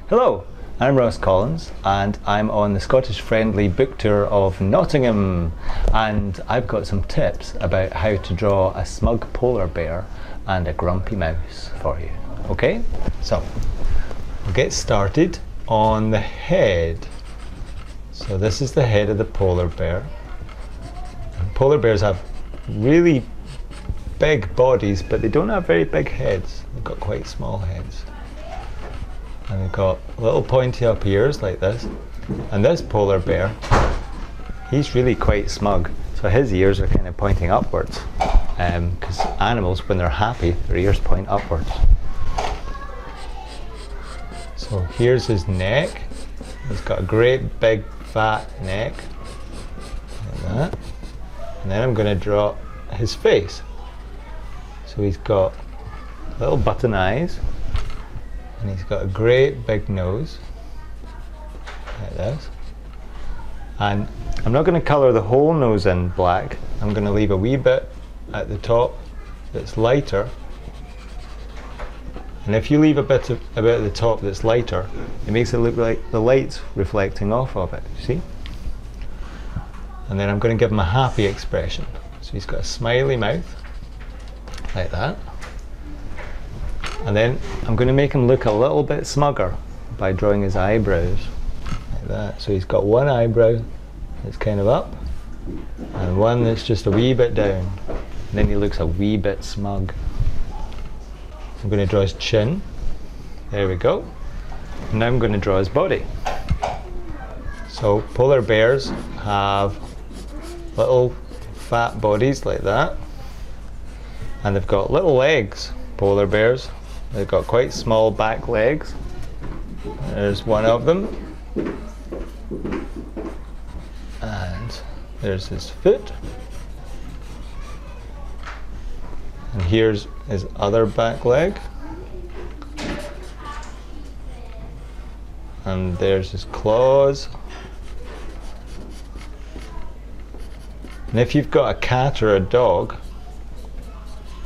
Hello, I'm Ross Collins and I'm on the Scottish Friendly book tour of Nottingham, and I've got some tips about how to draw a smug polar bear and a grumpy mouse for you. Okay, so we'll get started on the head. So this is the head of the polar bear. And polar bears have really big bodies, but they don't have very big heads. They've got quite small heads. And they've got little pointy up ears like this. And this polar bear, he's really quite smug. So his ears are kind of pointing upwards. Because animals, when they're happy, their ears point upwards. So here's his neck. He's got a great big fat neck. Like that. And then I'm going to draw his face. So he's got little button eyes. And he's got a great big nose, like this. And I'm not going to colour the whole nose in black. I'm going to leave a wee bit at the top that's lighter. And if you leave a bit at the top that's lighter, it makes it look like the light's reflecting off of it, you see? And then I'm going to give him a happy expression. So he's got a smiley mouth, like that. And then I'm going to make him look a little bit smugger by drawing his eyebrows, like that. So he's got one eyebrow that's kind of up, and one that's just a wee bit down. And then he looks a wee bit smug. I'm going to draw his chin. There we go. And now I'm going to draw his body. So polar bears have little fat bodies like that. And they've got little legs, polar bears. They've got quite small back legs. There's one of them. And there's his foot. And here's his other back leg. And there's his claws. And if you've got a cat or a dog,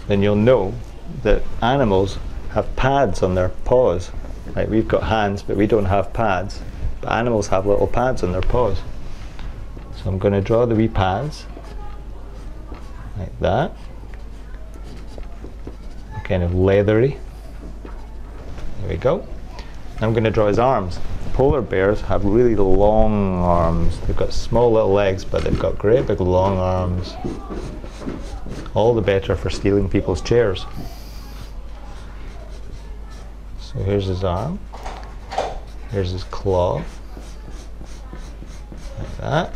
then you'll know that animals have pads on their paws. Like we've got hands, but we don't have pads. But animals have little pads on their paws. So I'm going to draw the wee pads, like that. Kind of leathery. There we go. I'm going to draw his arms. Polar bears have really long arms. They've got small little legs, but they've got great big long arms. All the better for stealing people's chairs. So here's his arm. Here's his claw. Like that.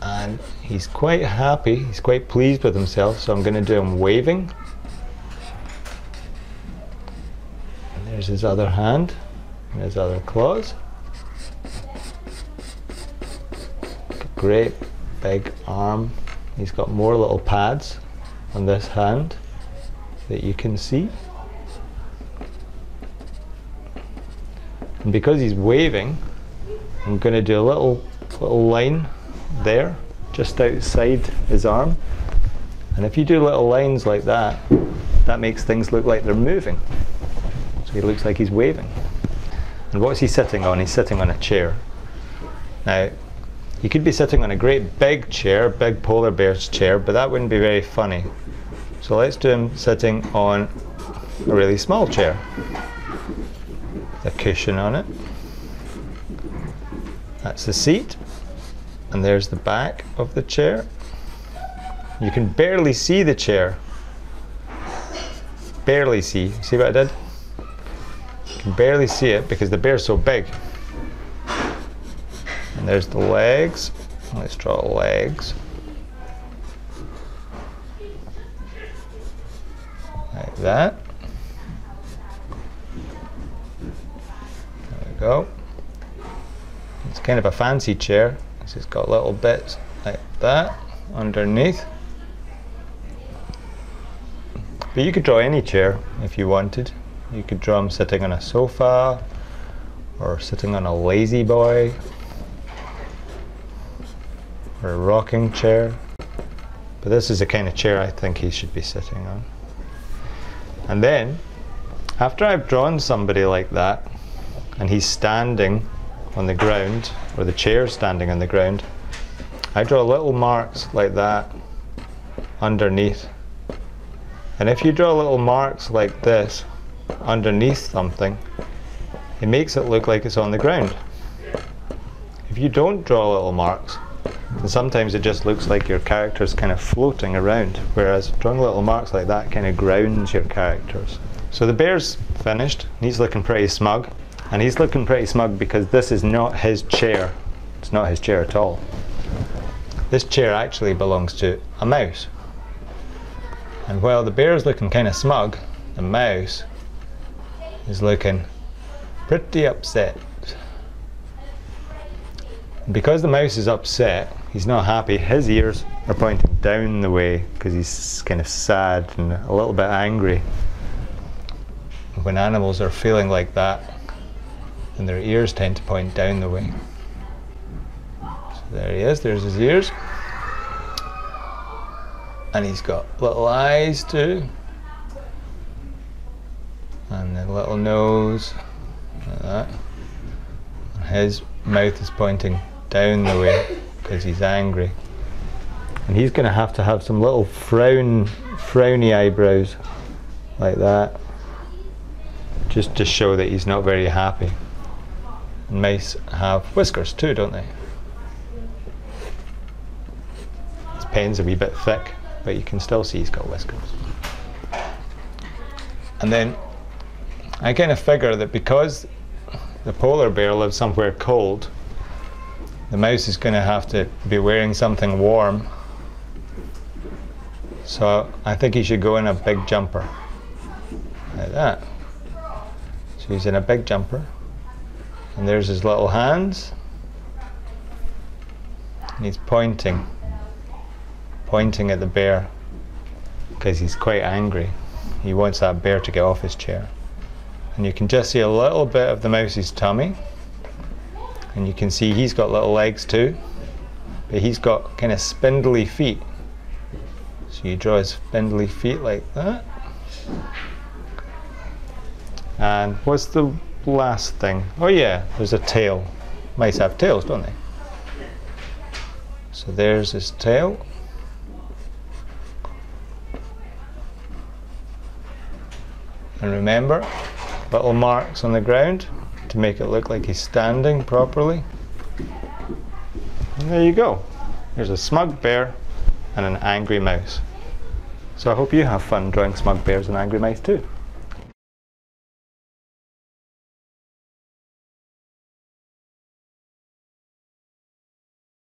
And he's quite happy, he's quite pleased with himself, so I'm going to do him waving. And there's his other hand, and his other claws. Great big arm. He's got more little pads on this hand that you can see. And because he's waving, I'm going to do a little line there, just outside his arm. And if you do little lines like that, that makes things look like they're moving. So he looks like he's waving. And what's he sitting on? He's sitting on a chair. Now, he could be sitting on a great big chair, big polar bear's chair, but that wouldn't be very funny. So let's do him sitting on a really small chair. A cushion on it. That's the seat. And there's the back of the chair. You can barely see the chair. Barely see. See what I did? You can barely see it because the bear's so big. And there's the legs. Let's draw legs. Like that. There we go. It's kind of a fancy chair. It's got little bits like that underneath. But you could draw any chair if you wanted. You could draw him sitting on a sofa or sitting on a lazy boy or a rocking chair. But this is the kind of chair I think he should be sitting on. And then, after I've drawn somebody like that, and he's standing on the ground, or the chair's standing on the ground, I draw little marks like that underneath. And if you draw little marks like this underneath something, it makes it look like it's on the ground. If you don't draw little marks, then sometimes it just looks like your character's kind of floating around, whereas drawing little marks like that kind of grounds your characters. So the bear's finished, and he's looking pretty smug. And he's looking pretty smug because this is not his chair. It's not his chair at all. This chair actually belongs to a mouse. And while the bear's looking kind of smug, the mouse is looking pretty upset. And because the mouse is upset, he's not happy, his ears are pointing down the way because he's kind of sad and a little bit angry. When animals are feeling like that, and their ears tend to point down the way. So there he is, there's his ears. And he's got little eyes too. And a little nose, like that. And his mouth is pointing down the way because he's angry. And he's going to have some little frowny eyebrows, like that. Just to show that he's not very happy. And mice have whiskers too, don't they? His pen's a wee bit thick, but you can still see he's got whiskers. And then I kind of figure that because the polar bear lives somewhere cold, the mouse is going to have to be wearing something warm. So I think he should go in a big jumper, like that. So he's in a big jumper. And there's his little hands, and he's pointing at the bear because he's quite angry. He wants that bear to get off his chair. And you can just see a little bit of the mouse's tummy, and you can see he's got little legs too, but he's got kind of spindly feet. So you draw his spindly feet like that. And what's the last thing? Oh yeah, there's a tail. Mice have tails, don't they? So there's his tail. And remember, little marks on the ground to make it look like he's standing properly. And there you go. There's a smug bear and an angry mouse. So I hope you have fun drawing smug bears and angry mice too.